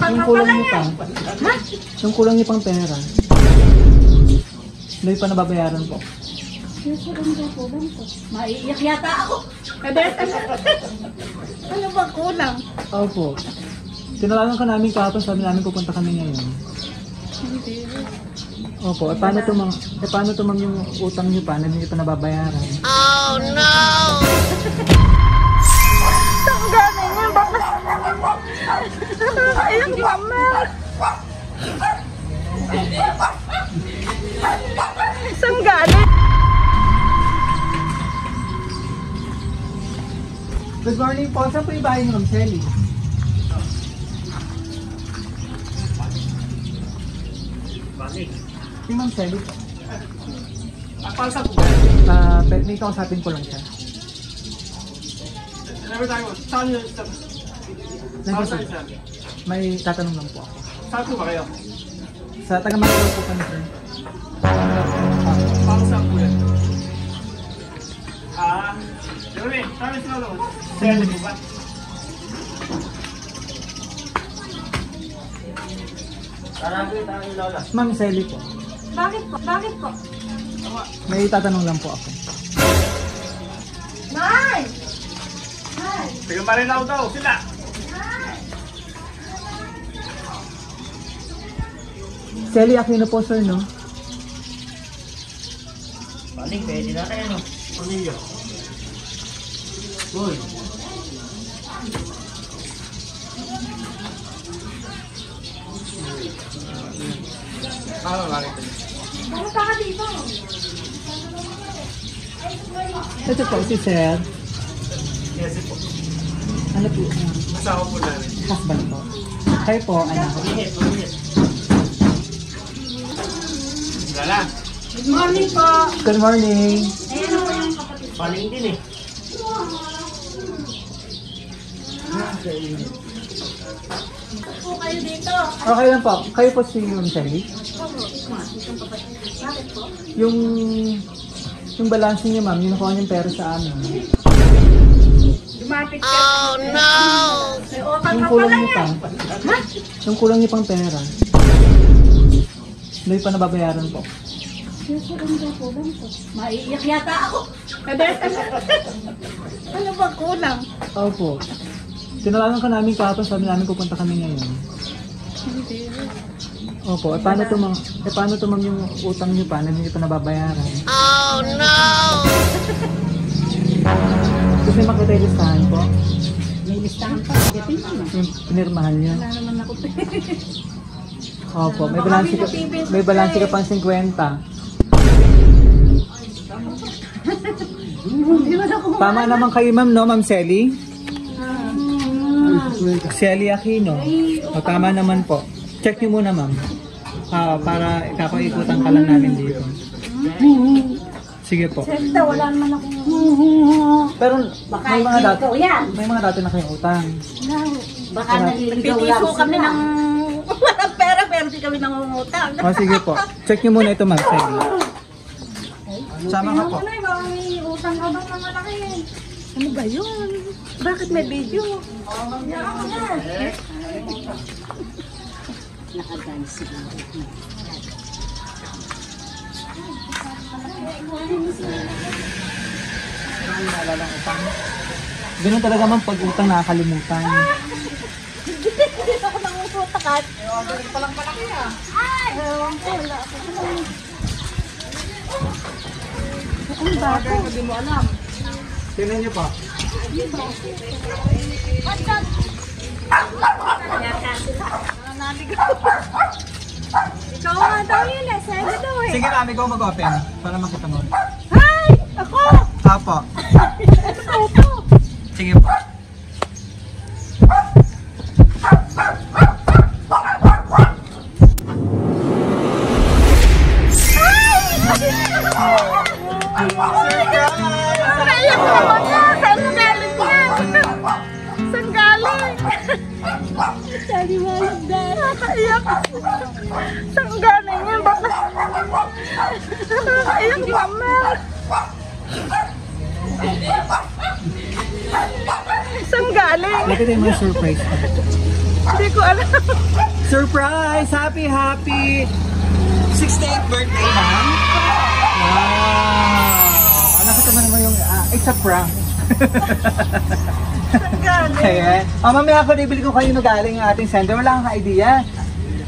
Yung kulang niyo pa. Ha? Yung kulang niyo pang pera. Hindi pa nababayaran po. Yung kulang daw kulang ko. Maiiyak yata ako. Ano ba kulang? Opo. Tinalagan ka namin kahapon, sabi namin pupunta kami ngayon. Hindi. Opo, paano to ma'am yung utang niyo pa na hindi pa nababayaran? Oh no! Saan galing yan? Bakit? Ayun, mama. Saan galing? Good morning po. Saan po yung bahay ni Ma'am Shelly? Si Ma'am Shelly po. Palsa po. May kausapin ko lang siya. Saan yun? Nandito po. May tatanong lang po ako. Saan po ba kayo? Sa taga-Manila po kami, sir. Palsa po yan. Jeremy, saan yung sila lang? Saan po ba? Ma'am Shelly po. Bakit po? Bakit po? May tatanong lang po ako. Nay! Nay! Taga Marilao daw, sila. Shelly Aquino po, sir, no? Paling, pwede na kayo, no? Ano yun? Uy. Bakit? Pumunta ka dito. Ito po, si sir. Yes, po. Ano po? Asawa po namin. Husband po. Kayo po, anak ko. Ulit. Lala. Good morning po. Good morning. Ayan ako yung kapatid. Paling din eh. Po kayo dito. Okay lang po. Kayo po si Ma'am Shelly? Bakit po? Yung balance niyo, ma'am, yung nakuha niyong pera sa amin. Dumapit ka. Oh no! May utang Yung ka kulang pala niyo yan. pa. Ha? Yung kulang niyo pang pera. Hindi pa nababayaran po. Yung kulang daw kulang ko. Maiiyak yata ako. Ano ba kulang? Opo. Tinalagan ka namin kahapon, sabi namin pupunta kami ngayon. Hindi. Opo, paano to ma'am yung utang niyo pa na hindi pa nababayaran? Oh no! Gusto niyo makita yung listahan po? May listahan pa. Gating naman. Yung pinirmahan niyo? Wala naman ako. Opo, may balanse ka pang 50. Tama naman kayo, ma'am, no, Ma'am Shelly? Shelly Aquino. O, tama naman po. Check niyo muna, ma'am. Para ikapaikutan ka lang namin dito. Sige po. Siyempre, wala naman akong... Pero Baka may mga dati, ikaw yan. may mga dati na kayong utang. Baka naliligaw lang sila. Kami ng... Walang pera, pero di kami nangungutang. O, sige po. Check niyo muna ito, Ma'am Shelly. Sama ka po. Baka may utang ka ba ng malaki? Ano ba yun? Bakit may video? Yan ako na. Nakadance siguro. Ganun talaga, ma'am, pag utang nakakalimutan. Hindi ako nangungutakat. Ay! Palang malaki ah. Ay! Ewan ko, wala ako. Ang bago. Hindi mo alam. Tingnan niyo pa. What's up? Ikaw nga daw yun eh. Sa'yo daw eh. Sige, ma'am, ikaw mag-open para makita mo. Hi! Ako! Apo. Ano ito? Sige po. Alam mo naman na! Saan mo galing yan? Saan galing? Saliwalag dahil. Nakaiyak. Saan galing yan? Bakit? Nakaiyak mama. Saan galing? Lapit tayo mga surprise. Hindi ko alam. Surprise! Happy 68th birthday, ma'am. Wow! Nakita mo naman yung, it's a prank. Ayan. Mamaya ako nabili kung kanino galing ang ating sender. Wala kang idea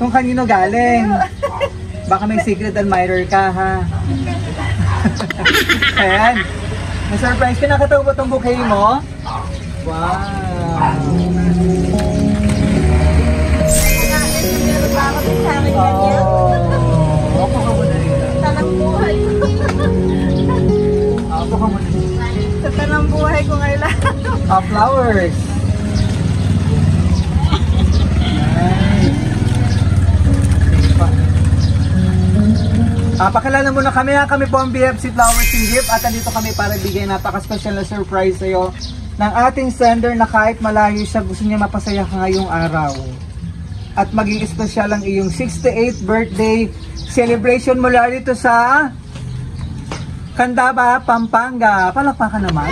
kung kanino galing. Baka may secret admirer ka, ha? Ayan. Na-surprise ka. Nakatawa ba itong bouquet mo? Wow! Oh, opo ka muna rin. Tanang buhay ko. Opo ka muna rin. Sa tanang buhay ko ngayon. Flowers. Nice. Pakilala muna kami ha. Kami po ang BFC Flowers and Gift at andito kami para bigay napaka-special na surprise sa'yo ng ating sender na kahit malayo siya, gusto niya mapasaya ka ngayong araw. At maging espesyal ang iyong 68th birthday celebration mula rito sa Candaba, Pampanga. Palakpakan naman.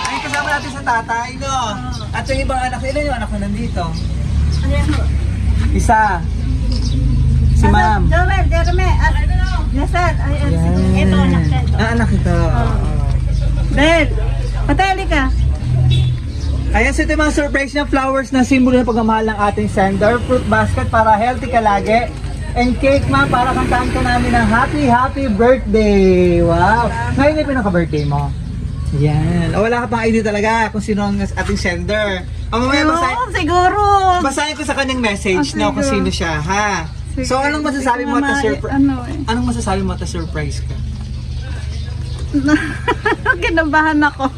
Ay, kasama natin sa tatay, no? At yung ibang anak, ilan yung anak ko nandito? Isa. Si ma'am. Joel, Jeremy. Nasaan? Ito, anak ka ito. Anak ito. Bel, patali ka. Ayan, so ito yung mga surprise na flowers na simbolo ng pagmamahal ng ating sender. Fruit basket para healthy ka lagi. And cake, ma'am, para kantaan ka namin ng happy birthday. Wow. Ngayon yung pinaka-birthday mo. Yan. O, wala ka pang idea talaga kung sino ang ating sender. O, mamaya Siguro. basahin ko sa kanyang message na kung sino siya, ha? Sige. So, anong masasabi mo at anong masasabi mo at surprise ka? Kinabahan ako.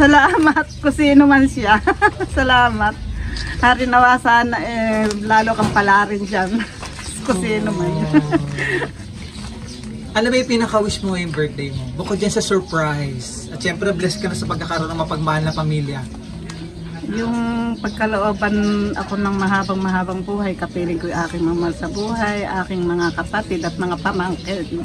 Salamat kung sino man siya. Salamat. Hari nawa sana lalo kang palarin dyan. Kung sino man. Ano ba yung pinaka-wish mo yung birthday mo? Bukod dyan sa surprise. At syempre, blessed ka na sa pagkakaroon ng mapagmahal na pamilya. Yung pagkalooban ako ng mahabang buhay, kapiling ko yung aking mamahal sa buhay, aking mga kapatid at mga pamangkin.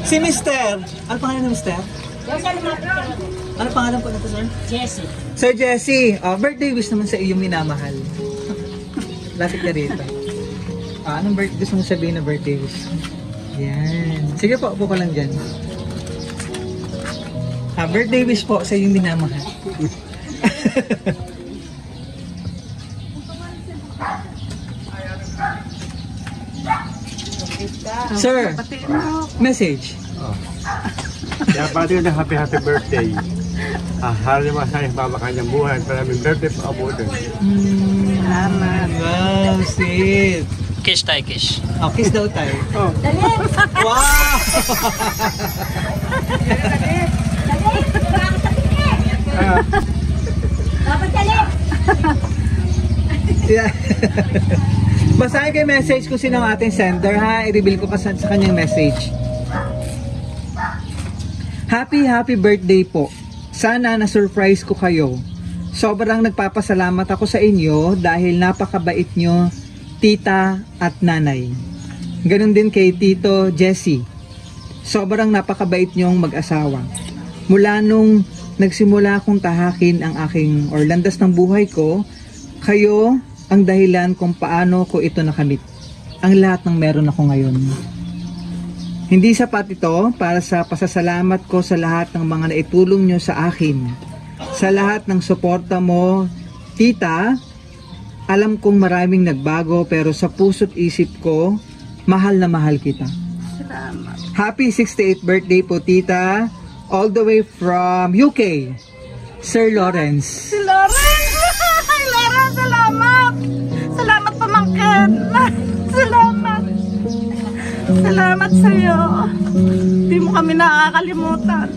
Si Mister! Ano pangalan ng Mister? Ano pangalan po nito, sir? Jesse. Sir Jesse, birthday wish naman sa iyong minamahal. Lapit ka rito. Anong gusto mo sabihin na birthday wish? Yan. Sige po, upo ka lang dyan. Birthday wish po sa iyong minamahal. Sir, message. Kaya pati na happy birthday. Hari masaya mama kanyang buhay. Maraming birthday pa abutin. Salamat. Wow, sweet. Kiss tayo, kiss. Oh, kiss daw tayo. Oh. Wow! Dapat dali. Yeah. Basahin ko yung message kung sino ang ating sender, ha? I-reveal ko pa sa kanyang message. Happy birthday po. Sana na-surprise ko kayo. Sobrang nagpapasalamat ako sa inyo dahil napakabait nyo, tita at nanay. Ganon din kay Tito Jesse. Sobrang napakabait nyong mag-asawa. Mula nung nagsimula akong tahakin ang aking landas ng buhay ko, kayo ang dahilan kung paano ko ito nakamit. Ang lahat ng meron ako ngayon. Hindi sapat ito para sa pasasalamat ko sa lahat ng mga naitulong nyo sa akin. Sa lahat ng suporta mo, tita, alam kong maraming nagbago pero sa puso't isip ko, mahal na mahal kita. Salamat. Happy 68th birthday po, tita. All the way from UK, Sir Lawrence. Si Lawrence! Ay, Lawrence, salamat! Salamat pamangkin! Salamat! Salamat sa'yo! Hindi mo kami nakakalimutan.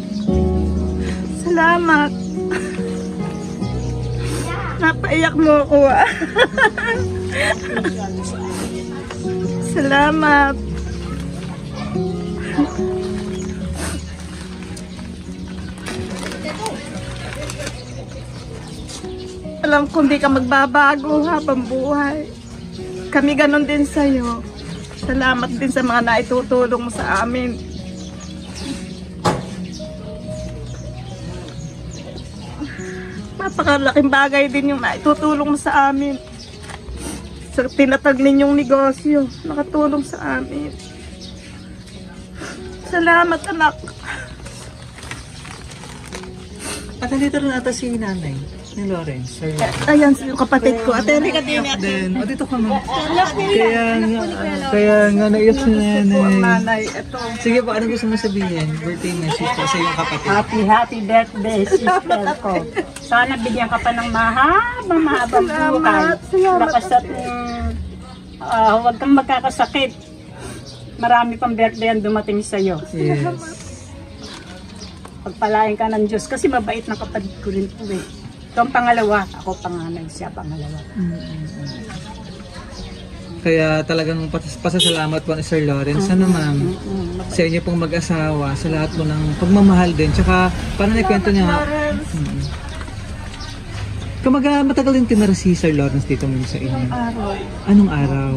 Salamat! Napaiyak mo ako ah. Salamat! Alam ko hindi ka magbabago habang buhay. Kami ganon din sa'yo. Salamat din sa mga naitutulong mo sa amin. Napakalaking bagay din yung naitutulong mo sa amin. Sa tinatag ninyong negosyo, nakatulong sa amin. Salamat, anak. At nandito rin ata si nanay, ni Lawrence. Sir. Ayan, yung kapatid ko. Ate, ka din. Then, dito ka ma'am. Kaya nga naiyak si nanay. Nanay, ito. Sige po, ano gusto mo sabihin? Birthday message po sa iyong kapatid. Happy birthday, sister ko. Sana bigyan ka pa ng mahabang buhay. Lakas at huwag kang magkakasakit. Marami pang birthday ang dumating sa'yo. Yes. Pagpalain ka ng Diyos kasi mabait na kapatid ko rin po eh. Ito ang pangalawa, ako panganay, siya pangalawa. Kaya talagang pasasalamat po ni Sir Lawrence. Ano ma'am? Sa inyo pong mag-asawa, sa lahat po ng pagmamahal din. Tsaka, parang naikwento niya. Matagal din tinira si Sir Lawrence dito muna sa inyo. Anong araw?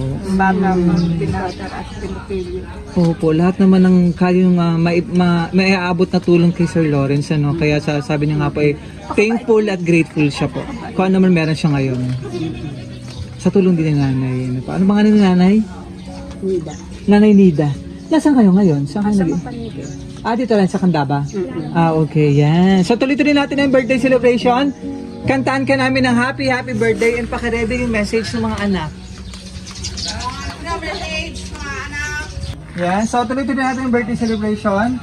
Opo, lahat naman ng kayong may aabot na tulong kay Sir Lawrence. Ano? Kaya sabi niya nga po ay thankful at grateful siya po. Kung ano man meron siya ngayon. Sa tulong din ni nanay. Ano ba nga ni nanay? Nida. Nanay Nida. Nasaan kayo ngayon? Saan kayo naging? Panigay. Dito lang sa Candaba? Okay, yan. So tuloy-tuloy natin ang birthday celebration. Kantaan ka namin ng happy birthday and pakiready yung message ng mga anak. Yan, so tuloy-tuloy natin yung birthday celebration.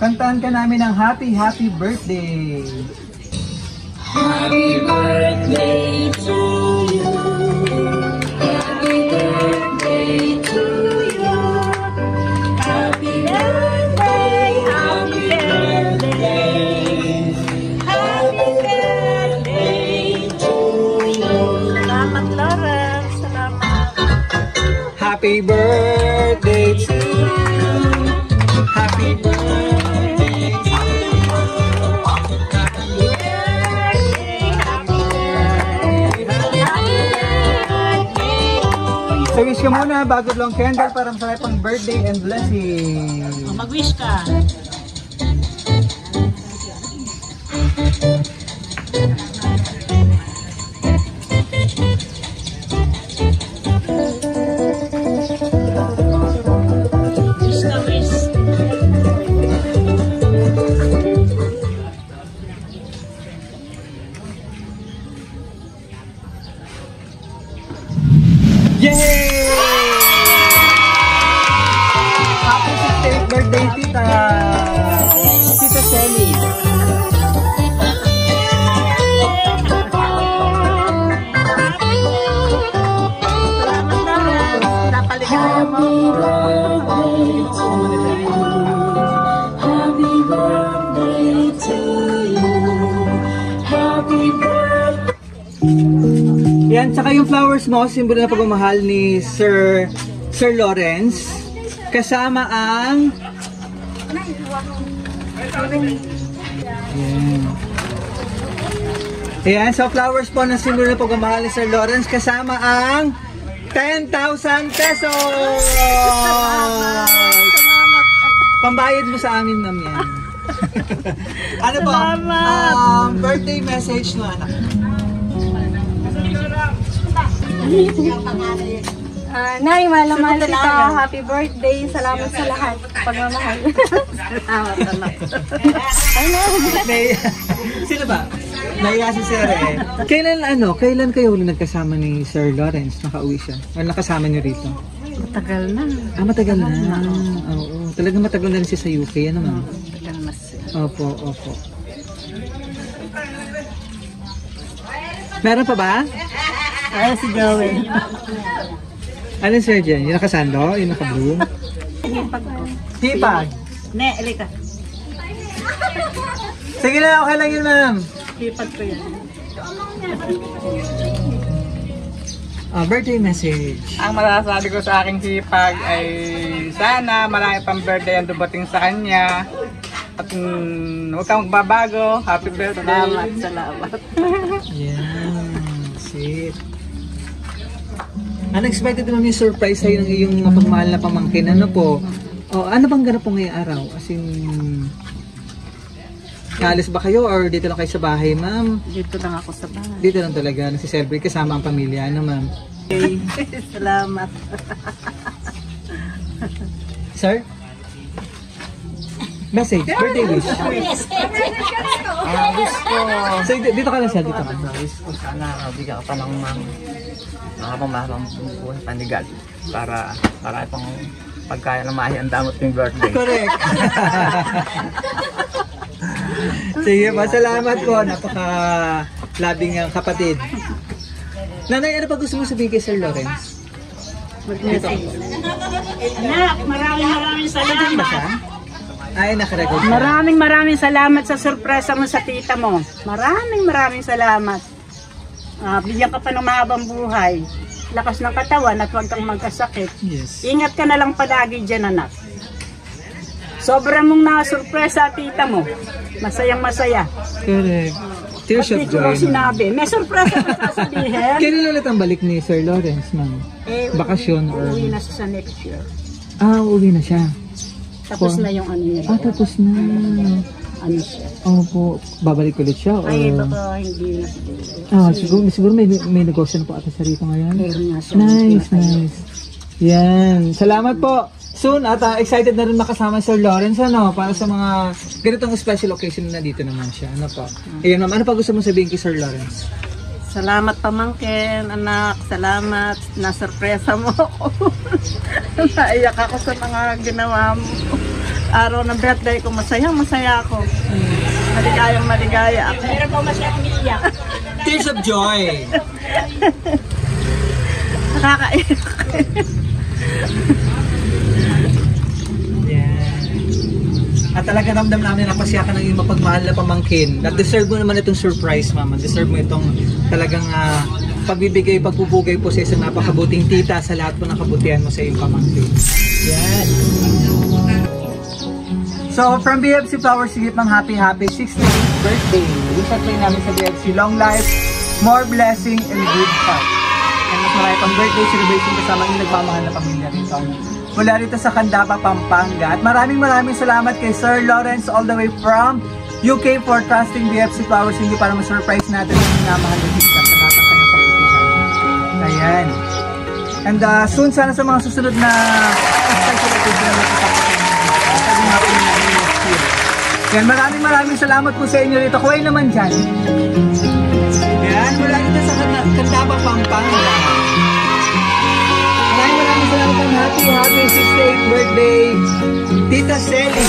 Kantaan ka namin ng happy birthday. Happy birthday to you. Happy birthday to you. Happy birthday, happy birthday. Happy birthday to you. Salamat, Lawrence. Salamat. Happy birthday to you. Happy birthday to you. So wish ka muna bago long candle para masaya pang birthday and blessing. Mag-wish ka. Wish ka, wish. Yay! Happy 68th birthday, Tita! Tita Shelly. Salamat, Lawrence. Napaligayan mo. Happy birthday to you. Happy birthday. Yan, tsaka yung flowers mo, simbolo na pagmamahal ni Sir Lawrence. Kasama ang... Yan. Ayan, so flowers po na simbolo na pagmamahal ni Sir Lawrence. Kasama ang 10,000 pesos! Pambayad mo sa amin, ma'am, yan. Ano po? Birthday message mo, anak. Nay, mahal kita. Happy birthday. Salamat sa lahat. Pagmamahal. Sino ba? Naiya si Sir eh. Kailan kayo huli nagkasama ni Sir Lawrence? Nakauwi siya? O nakasama niyo rito? Matagal na. Matagal na. Oo. Talagang matagal na rin siya sa UK. Ano ma'am? Matagal na siya. Opo. Meron pa ba? Ay, si Joey. Ano Sir Jen? Yung nakasando? Yung naka-blue? Hipag. Ne, elika. Sige na, okay lang yun ma'am. Hipag ko yan. Birthday message. Ang masasabi ko sa aking hipag ay sana marami pang birthday ang dumating sa kanya. At huwag kang magbabago. Happy birthday. Salamat. Yan. Sit. Unexpected naman yung surprise sa'yo ng iyong mapagmahal na pamangkin. Ano po? Ano bang ganap po ngayong araw? As in... Naalis ba kayo or dito lang kayo sa bahay, ma'am? Dito lang ako sa bahay. Dito lang talaga, nagsiselebrate kasama ang pamilya, ano, ma'am? Salamat. Sir? Message, birthday wish. Wish ko. So, dito ka lang siya, dito ka. Wish ko sana bigyan ka pa ng mahabang buhay panigal para marami pang pagkaya na ang damot yung birthday. Correct. Sige pa, salamat po. Napaka-labing ang kapatid. Nanay, ano pa gusto mo sabihin kay Sir Lawrence? Anak, maraming salamat. Ba siya? Ay, nakarecord ka. Maraming salamat sa sorpresa mo sa tita mo. Maraming salamat. Bigyan ka pa ng mahabang buhay. Lakas ng katawan at huwag kang magkasakit. Yes. Ingat ka na lang palagi dyan, anak. Sobrang mong nakasurpresa tita mo. Masayang masaya. Correct. Tears of Hindi ko raw joy. sinabi. May surpresa ka sasabihin. Kailan ulit ang balik ni Sir Lawrence, ma'am? Bakasyon or... Uuwi na siya sa next year. Uuwi na siya. Tapos na yung ano niya. Tapos na. Ano siya. Opo, babalik ulit siya or... Ay, baka hindi na siguro. Siguro may negosyo na po ata siya rito ngayon. Meron nga siya. Nice. Yan. Salamat po. Soon at excited na rin makasama Sir Lawrence para sa mga ganitong special occasion na dito naman siya. Ano po? Ayan ma'am, ano pa gusto mo sabihin kay Sir Lawrence? Salamat pamangkin, anak. Salamat. Nasurpresa mo ako. Naiyak ako sa mga ginawa mo. Araw ng birthday ko, masaya ako. Maligaya ako. Meron pa masyadong umiiyak. Tears of joy! Nakakaiyak. At talaga ramdam namin na napasya ka ng iyong mapagmahal na pamangkin. At deserve mo naman itong surprise, mama. Deserve mo itong talagang pagbibigay, pagpupugay po sa isang napakabuting tita sa lahat po ng kabutihan mo sa iyong pamangkin. Yan. So, from BFC Flowers, sigit ng happy 68th birthday. Wish at namin sa BFC, long life, more blessing, and good health. And mas marami pang birthday celebration kasama yung nagmamahal na pamilya rito. Mula rito sa Candaba, Pampanga. At maraming salamat kay Sir Lawrence all the way from UK for trusting BFC Flowers hindi para ma-surprise natin yung minamahal na tita sa lahat ng kanyang pagbutihan. Ayan. And soon sana sa mga susunod na special occasion na sabi natin namin next year. Yan, maraming salamat po sa inyo rito. Kuhay naman dyan. Yan, mula rito sa Candaba, Pampanga. Maraming salamat ang happy 68th birthday, Tita Selly.